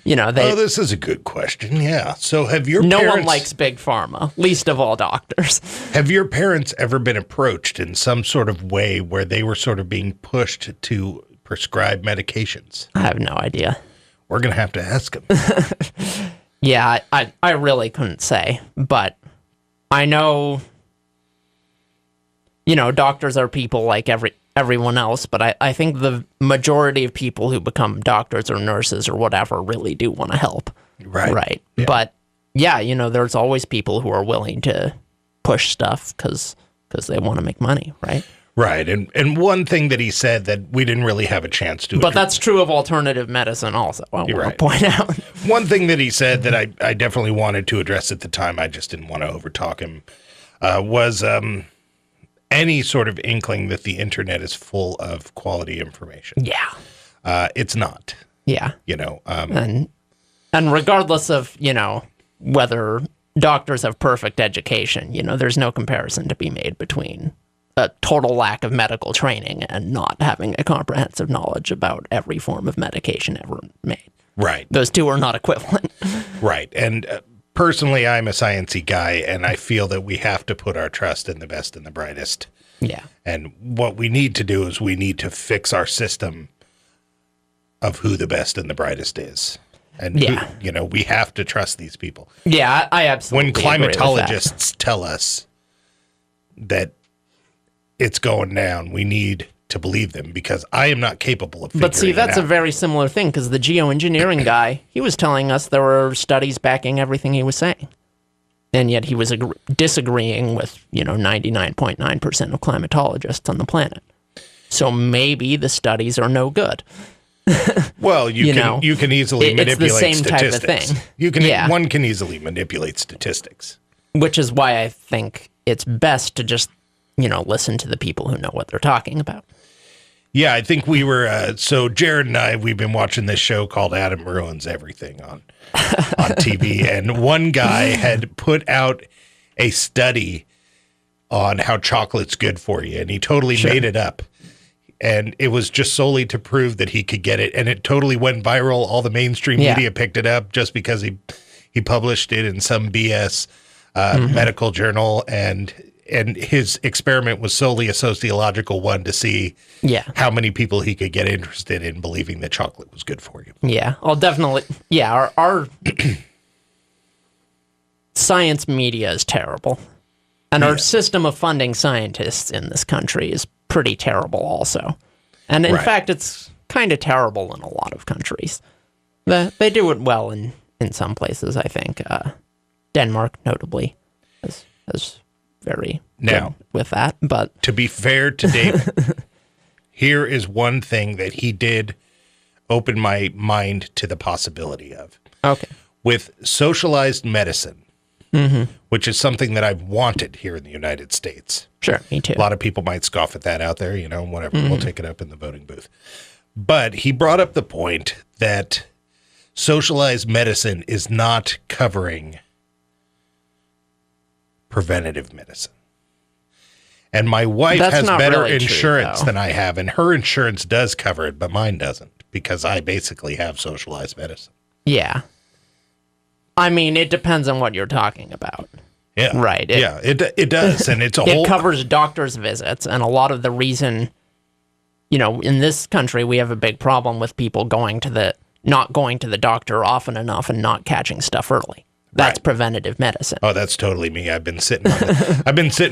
This is a good question. Yeah. So have your parents... No one likes Big Pharma, least of all doctors. Have your parents ever been approached in some sort of way where they were sort of being pushed to prescribe medications? I have no idea. We're going to have to ask them. Yeah, I really couldn't say, but I know, doctors are people like everyone else, but I think the majority of people who become doctors or nurses or whatever really do want to help. Right. Yeah. But yeah, there's always people who are willing to push stuff because they want to make money, right? Right. And one thing that he said that we didn't really have a chance to... But that's true of alternative medicine also, I want to point out. One thing that he said that I definitely wanted to address at the time, I just didn't want to overtalk him, was any sort of inkling that the internet is full of quality information. Yeah. It's not. Yeah. And regardless of, whether doctors have perfect education, there's no comparison to be made between a total lack of medical training and not having a comprehensive knowledge about every form of medication ever made. Right. Those two are not equivalent. Right. And personally, I'm a sciencey guy, and I feel that we have to put our trust in the best and the brightest. Yeah. And what we need to do is we need to fix our system of who the best and the brightest is. And, we have to trust these people. Yeah, I absolutely agree with that. When climatologists tell us that it's going down, we need to believe them, because I am not capable of figuring But see, that's a very similar thing, because the geoengineering guy, he was telling us there were studies backing everything he was saying. And yet he was disagreeing with, 99.9% of climatologists on the planet. So maybe the studies are no good. Well, you can easily manipulate it's the same statistics. Type of thing. One can easily manipulate statistics. Which is why I think it's best to just, listen to the people who know what they're talking about. Yeah, I think we were, so Jared and I, we've been watching this show called Adam Ruins Everything on TV, and one guy had put out a study on how chocolate's good for you, and he totally made it up. And it was just solely to prove that he could get it, and it totally went viral. All the mainstream media picked it up just because he published it in some BS medical journal, and his experiment was solely a sociological one to see how many people he could get interested in believing that chocolate was good for you. Yeah, I'll definitely. Yeah, our science media is terrible, and our system of funding scientists in this country is pretty terrible also. And in fact, it's kind of terrible in a lot of countries. They do it well in some places, I think. Denmark, notably, is very good with that. But to be fair to David, here is one thing that he did open my mind to the possibility of. Okay. With socialized medicine, which is something that I've wanted here in the United States. Sure, me too. A lot of people might scoff at that out there, whatever. We'll take it up in the voting booth. But he brought up the point that socialized medicine is not covering preventative medicine. And my wife has better really insurance than I have, and her insurance does cover it, but mine doesn't, because I basically have socialized medicine. Yeah. I mean, it depends on what you're talking about. Yeah. Right. It does, and it's it covers doctor's visits, and a lot of the reason, in this country, we have a big problem with people not going to the doctor often enough and not catching stuff early. That's preventative medicine. Oh, that's totally me. I've been sitting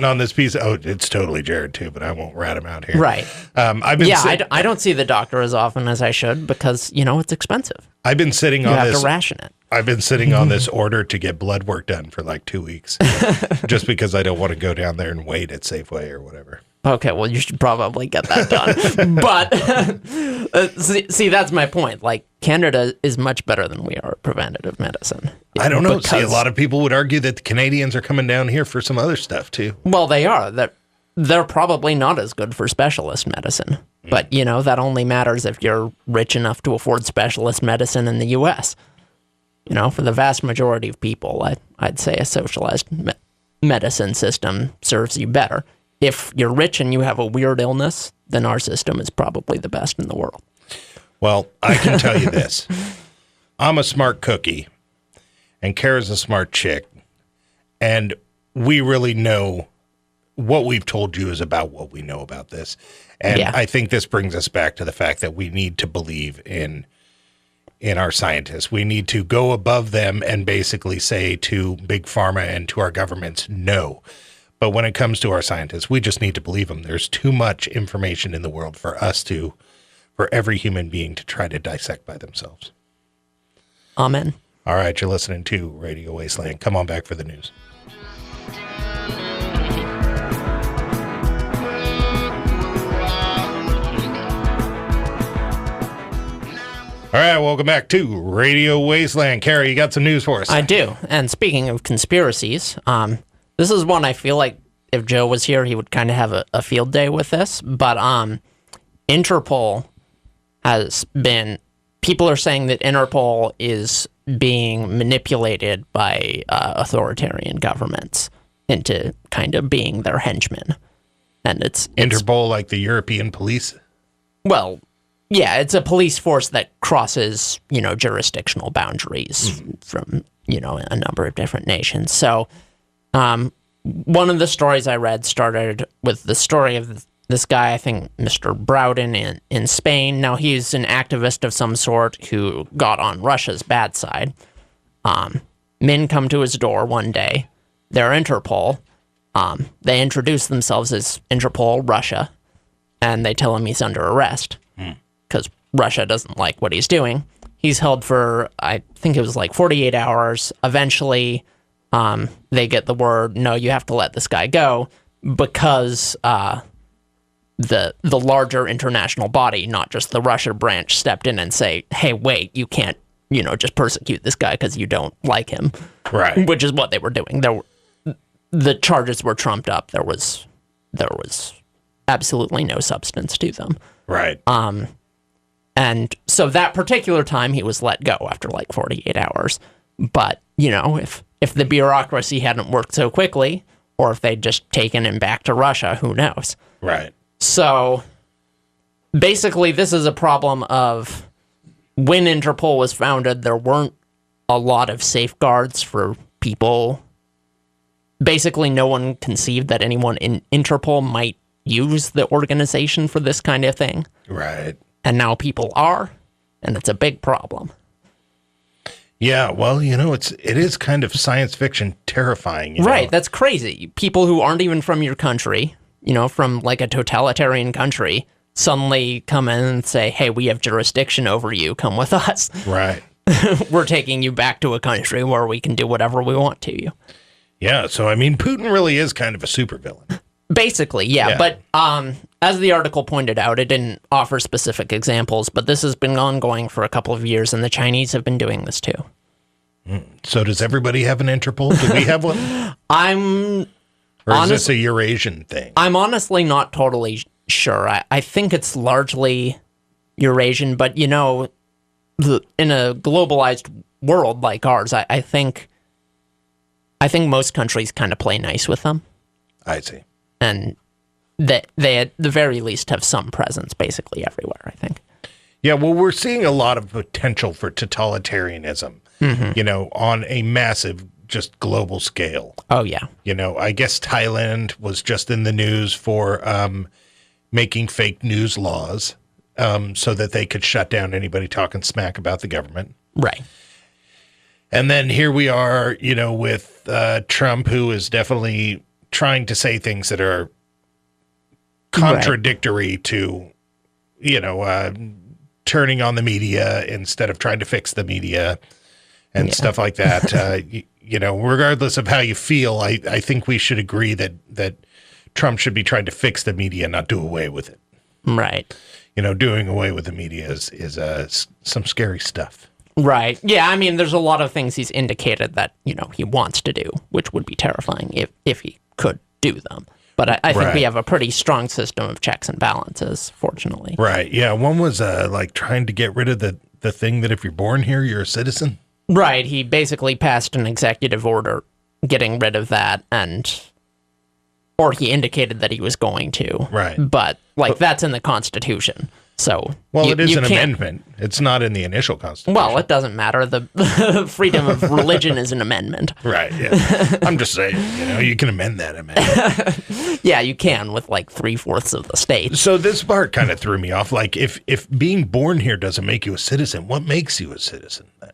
on this piece. It's totally Jared too, but I won't rat him out here. Right. I don't see the doctor as often as I should because, it's expensive. I've been sitting on this. You have to ration it. I've been sitting on this order to get blood work done for like 2 weeks just because I don't want to go down there and wait at Safeway or whatever. Okay, well, you should probably get that done. But, see, that's my point. Like, Canada is much better than we are at preventative medicine. I don't know. See, a lot of people would argue that the Canadians are coming down here for some other stuff, too. Well, they are. They're probably not as good for specialist medicine. But, that only matters if you're rich enough to afford specialist medicine in the U.S. For the vast majority of people, I'd say a socialized medicine system serves you better. If you're rich and you have a weird illness, then our system is probably the best in the world. Well, I can tell you this. I'm a smart cookie, and Kara's a smart chick, and we really know what we've told you is about what we know about this. And I think this brings us back to the fact that we need to believe in our scientists. We need to go above them and basically say to Big Pharma and to our governments, no. But when it comes to our scientists, we just need to believe them. There's too much information in the world for every human being to try to dissect by themselves. Amen. All right, you're listening to Radio Wasteland. Come on back for the news. All right, welcome back to Radio Wasteland. Carrie, you got some news for us? I do. And speaking of conspiracies, this is one I feel like if Joe was here, he would kind of have a field day with this. But Interpol has been... People are saying that Interpol is being manipulated by authoritarian governments into kind of being their henchmen. And it's Interpol, like the European police? Well... Yeah, it's a police force that crosses, jurisdictional boundaries from, a number of different nations. So one of the stories I read started with the story of this guy, I think Mr. Browden in Spain. Now, he's an activist of some sort who got on Russia's bad side. Men come to his door one day. They're Interpol. They introduce themselves as Interpol Russia, and they tell him he's under arrest. Because Russia doesn't like what he's doing. He's held for, I think it was like 48 hours. Eventually, they get the word, no, you have to let this guy go, because the larger international body, not just the Russia branch, stepped in and say, hey, wait, you can't, just persecute this guy because you don't like him. Right. Which is what they were doing. The charges were trumped up. There was absolutely no substance to them. Right. And so that particular time he was let go after like 48 hours. But, if the bureaucracy hadn't worked so quickly, or if they'd just taken him back to Russia, who knows? Right. So basically this is a problem of when Interpol was founded, there weren't a lot of safeguards for people. Basically, no one conceived that anyone in Interpol might use the organization for this kind of thing. Right. And now people are, and it's a big problem. Yeah, well, it is kind of science fiction terrifying. Right, that's crazy. People who aren't even from your country, from like a totalitarian country, suddenly come in and say, hey, we have jurisdiction over you, come with us. Right. We're taking you back to a country where we can do whatever we want to you. Yeah, so Putin really is kind of a supervillain. Basically, yeah. But as the article pointed out, it didn't offer specific examples, but this has been ongoing for a couple of years, and the Chinese have been doing this too. So does everybody have an Interpol? Do we have one? Or is this a Eurasian thing? I'm honestly not totally sure. I think it's largely Eurasian, but in a globalized world like ours, I think most countries kind of play nice with them. I see. And they at the very least have some presence basically everywhere, I think. Yeah, well, we're seeing a lot of potential for totalitarianism, on a massive, just global scale. Oh, yeah. I guess Thailand was just in the news for making fake news laws so that they could shut down anybody talking smack about the government. Right. And then here we are, with Trump, who is definitely trying to say things that are contradictory to, turning on the media instead of trying to fix the media and stuff like that. Regardless of how you feel, I think we should agree that Trump should be trying to fix the media, not do away with it. Right. Doing away with the media is some scary stuff. Right. Yeah, there's a lot of things he's indicated that, he wants to do, which would be terrifying if he could do them. But I think we have a pretty strong system of checks and balances, fortunately. Right. Yeah. One was like trying to get rid of the thing that if you're born here, you're a citizen. Right. He basically passed an executive order getting rid of that, or he indicated that he was going to. Right. But that's in the Constitution. So it is an amendment. It's not in the initial Constitution. Well, it doesn't matter. The freedom of religion is an amendment. Right. Yeah. I'm just saying, you can amend that amendment. Yeah, you can with 3/4 of the state. So this part kind of threw me off. Like, if being born here doesn't make you a citizen, what makes you a citizen then?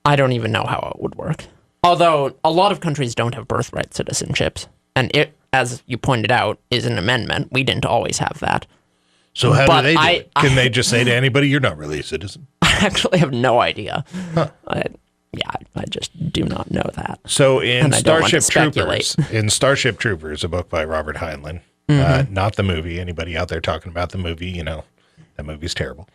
I don't even know how it would work. Although a lot of countries don't have birthright citizenships, and it, as you pointed out, is an amendment. We didn't always have that. So how do they do it? Can they just say to anybody, you're not really a citizen? I actually have no idea. Huh. I just do not know that. So in Starship Troopers, a book by Robert Heinlein, not the movie. Anybody out there talking about the movie, that movie's terrible.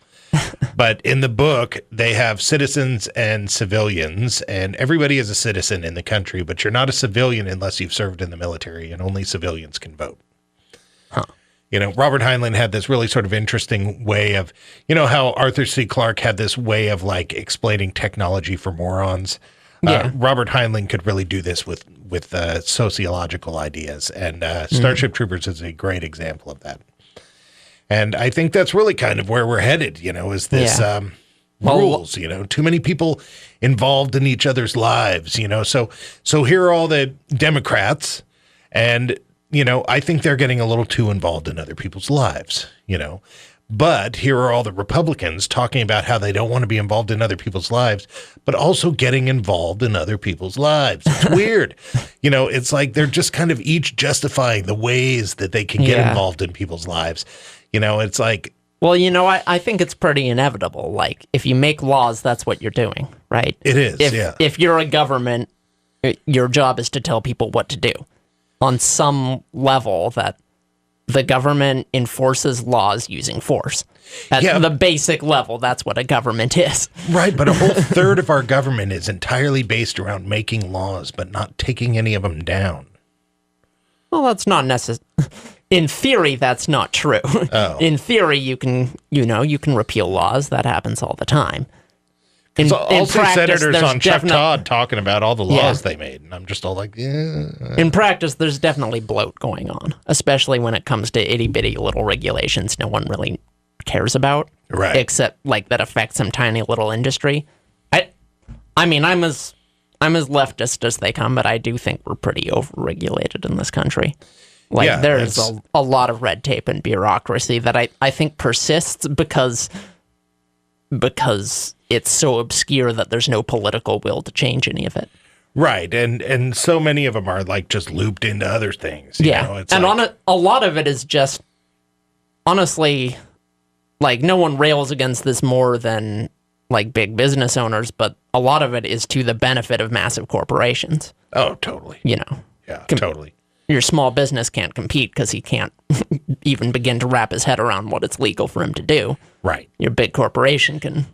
But in the book, they have citizens and civilians, and everybody is a citizen in the country, but you're not a civilian unless you've served in the military, and only civilians can vote. Huh. Robert Heinlein had this really sort of interesting way of, how Arthur C. Clarke had this way of explaining technology for morons. Yeah. Robert Heinlein could really do this with sociological ideas, and Starship Troopers is a great example of that. And I think that's really kind of where we're headed, is this rules, too many people involved in each other's lives, So here are all the Democrats, and I think they're getting a little too involved in other people's lives, But here are all the Republicans talking about how they don't want to be involved in other people's lives, but also getting involved in other people's lives. It's weird. It's like they're just kind of each justifying the ways that they can get involved in people's lives. It's like... Well, I think it's pretty inevitable. Like, if you make laws, that's what you're doing, right? It is, If you're a government, your job is to tell people what to do. On some level, the government enforces laws using force. At the basic level, that's what a government is. Right, but a whole third of our government is entirely based around making laws, but not taking any of them down. Well, that's not necessary. In theory, that's not true. Oh. In theory, you can repeal laws. That happens all the time. I'll see senators on Chuck Todd talking about all the laws they made, and I'm just all like, yeah. In practice, there's definitely bloat going on, especially when it comes to itty-bitty little regulations no one really cares about, right? Except like that affects some tiny little industry. I mean, I'm as leftist as they come, but I do think we're pretty overregulated in this country. Like there's a lot of red tape and bureaucracy that I think persists because it's so obscure that there's no political will to change any of it. Right, and so many of them are like just looped into other things. You know? It's and like, a lot of it is just, honestly, like no one rails against this more than like big business owners, but a lot of it is to the benefit of massive corporations. Oh, totally. You know. Yeah, totally. Your small business can't compete because he can't even begin to wrap his head around what it's legal for him to do. Right. Your big corporation can...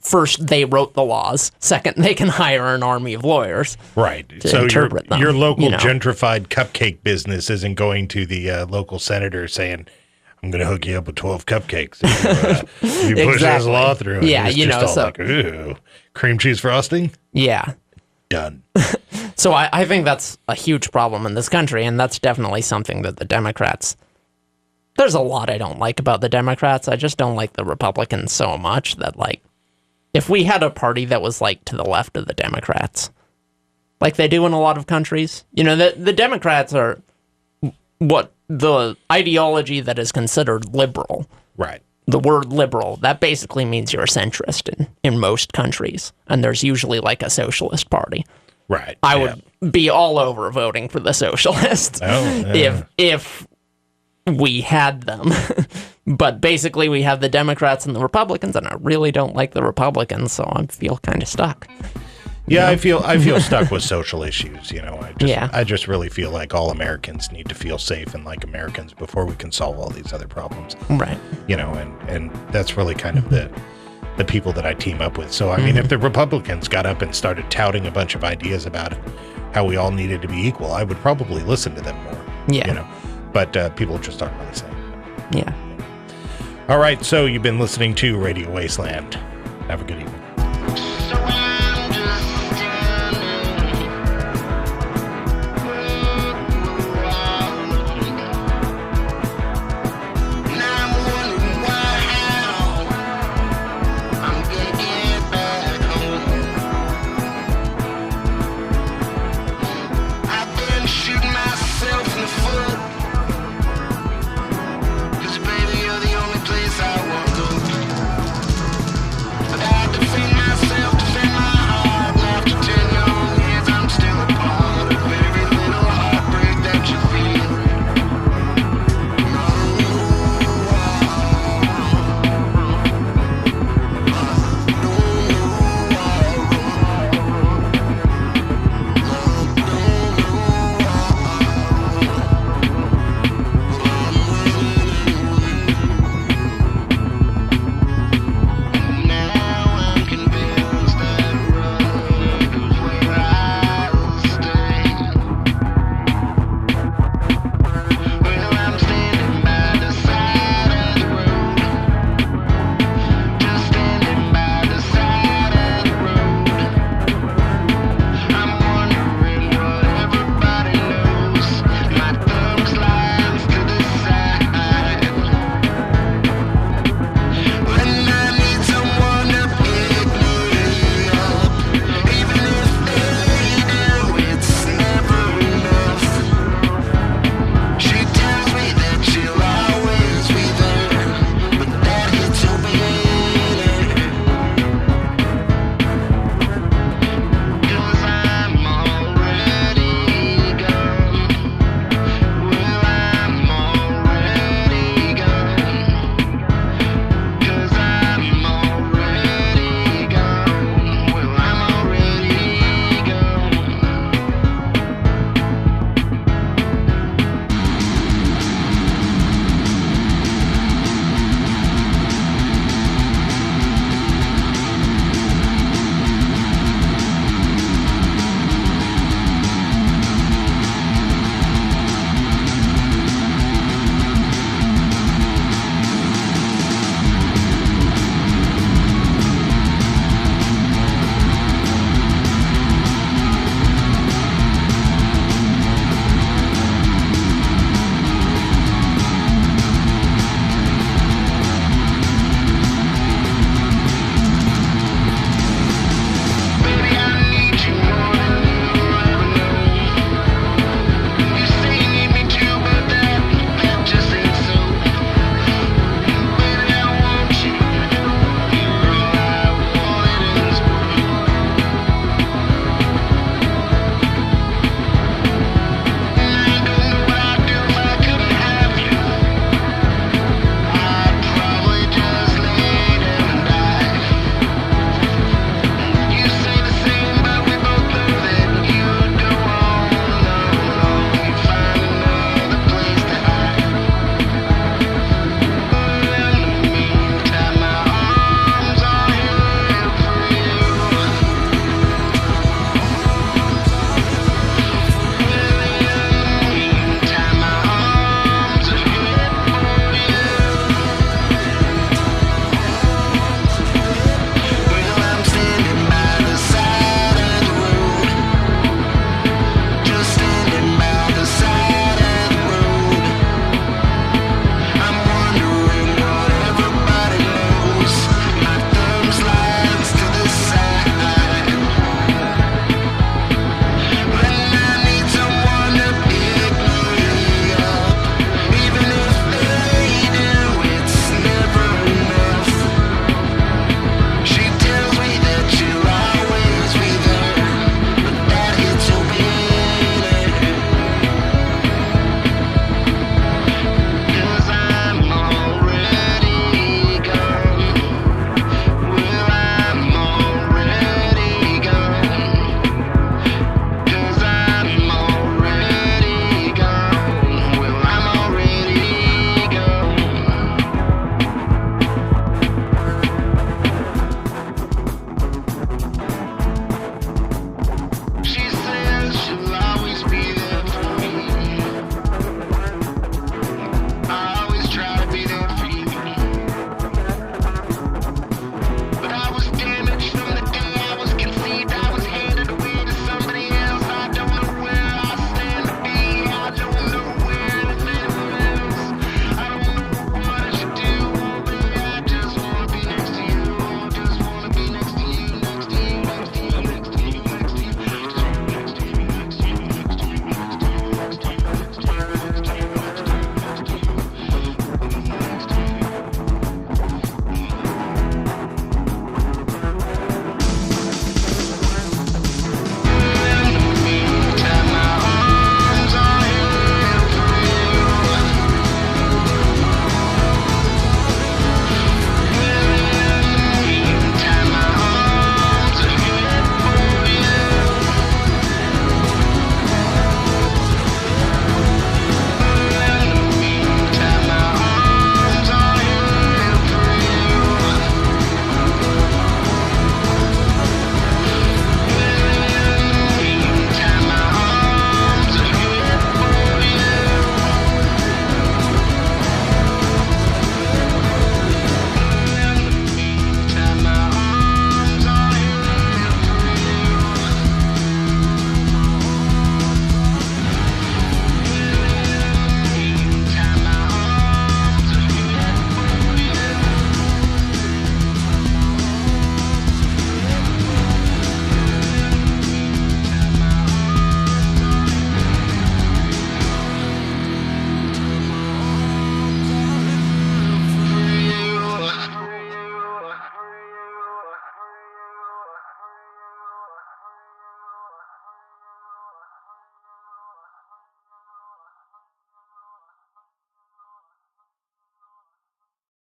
First, they wrote the laws. Second, they can hire an army of lawyers. Right. So your local gentrified cupcake business isn't going to the local senator saying, I'm going to hook you up with 12 cupcakes. You push this law through. Yeah, like, ooh, cream cheese frosting? Yeah. Done. So I think that's a huge problem in this country, and that's definitely something that the Democrats... There's a lot I don't like about the Democrats. I just don't like the Republicans so much that, like, if we had a party that was, like, to the left of the Democrats, like they do in a lot of countries, the Democrats are what the ideology that is considered liberal. Right. The word liberal, that basically means you're a centrist in most countries, and there's usually, like, a socialist party. Right. I would be all over voting for the socialists if we had them. But basically we have the Democrats and the Republicans, and I really don't like the Republicans, so I feel kind of stuck. Yeah, I feel stuck with social issues, I just really feel like all Americans need to feel safe and like Americans before we can solve all these other problems. Right. And that's really kind of the people that I team up with. So, I mean, if the Republicans got up and started touting a bunch of ideas about how we all needed to be equal, I would probably listen to them more. Yeah. But people just aren't really saying that. Yeah. All right, so you've been listening to Radio Wasteland. Have a good evening.